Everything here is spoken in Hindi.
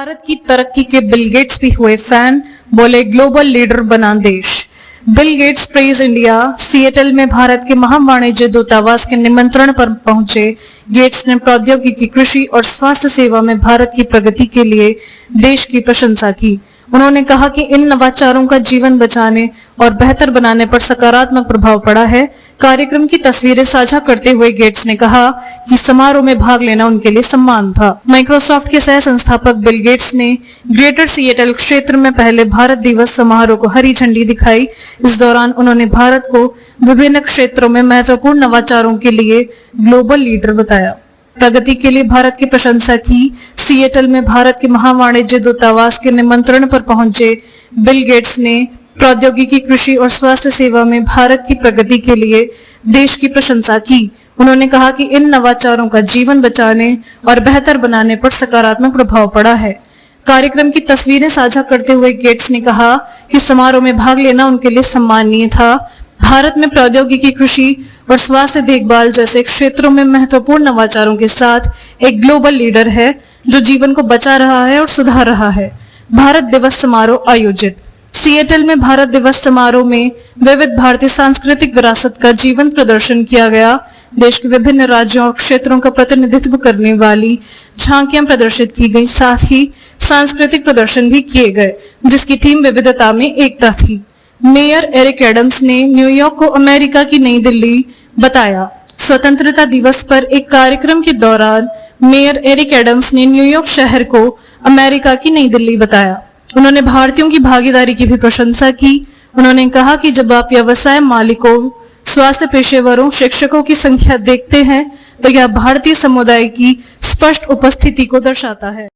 भारत की तरक्की के बिल गेट्स भी हुए फैन, बोले ग्लोबल लीडर बना देश। Bill Gates praise India. Seattle में भारत के महावाणिज्य दूतावास के निमंत्रण पर पहुंचे गेट्स ने प्रौद्योगिकी, कृषि और स्वास्थ्य सेवा में भारत की प्रगति के लिए देश की प्रशंसा की। उन्होंने कहा कि इन नवाचारों का जीवन बचाने और बेहतर बनाने पर सकारात्मक प्रभाव पड़ा है। कार्यक्रम की तस्वीरें साझा करते हुए गेट्स ने कहा कि समारोह में भाग लेना उनके लिए सम्मान था। माइक्रोसॉफ्ट के सह संस्थापक बिल गेट्स ने ग्रेटर सिएटल क्षेत्र में पहले भारत दिवस समारोह को हरी झंडी दिखाई। इस दौरान उन्होंने भारत को विभिन्न क्षेत्रों में महत्वपूर्ण नवाचारों के लिए ग्लोबल लीडर बताया। प्रगति के लिए भारत की प्रशंसा की। सिएटल में भारत के महावाणिज्य दूतावास के निमंत्रण पर पहुंचे बिल गेट्स ने प्रौद्योगिकी, कृषि और स्वास्थ्य सेवा में भारत की प्रगति के लिए देश की प्रशंसा की। उन्होंने कहा कि इन नवाचारों का जीवन बचाने और बेहतर बनाने पर सकारात्मक प्रभाव पड़ा है। कार्यक्रम की तस्वीरें साझा करते हुए गेट्स ने कहा कि समारोह में भाग लेना उनके लिए सम्माननीय था। भारत में प्रौद्योगिकी, कृषि और स्वास्थ्य देखभाल जैसे क्षेत्रों में महत्वपूर्ण नवाचारों के साथ एक ग्लोबल लीडर है जो जीवन को बचा रहा है और सुधार रहा है। भारत दिवस समारोह आयोजित। सिएटल में भारत दिवस समारोह में विविध भारतीय सांस्कृतिक विरासत का जीवंत प्रदर्शन किया गया। देश के विभिन्न राज्यों और क्षेत्रों का प्रतिनिधित्व करने वाली झांकियां प्रदर्शित की गई, साथ ही सांस्कृतिक प्रदर्शन भी किए गए जिसकी थीम विविधता में एकता थी। मेयर एरिक एडम्स ने न्यूयॉर्क को अमेरिका की नई दिल्ली बताया। स्वतंत्रता दिवस पर एक कार्यक्रम के दौरान मेयर एरिक एडम्स ने न्यूयॉर्क शहर को अमेरिका की नई दिल्ली बताया। उन्होंने भारतीयों की भागीदारी की भी प्रशंसा की। उन्होंने कहा कि जब आप व्यवसाय मालिकों, स्वास्थ्य पेशेवरों, शिक्षकों की संख्या देखते हैं तो यह भारतीय समुदाय की स्पष्ट उपस्थिति को दर्शाता है।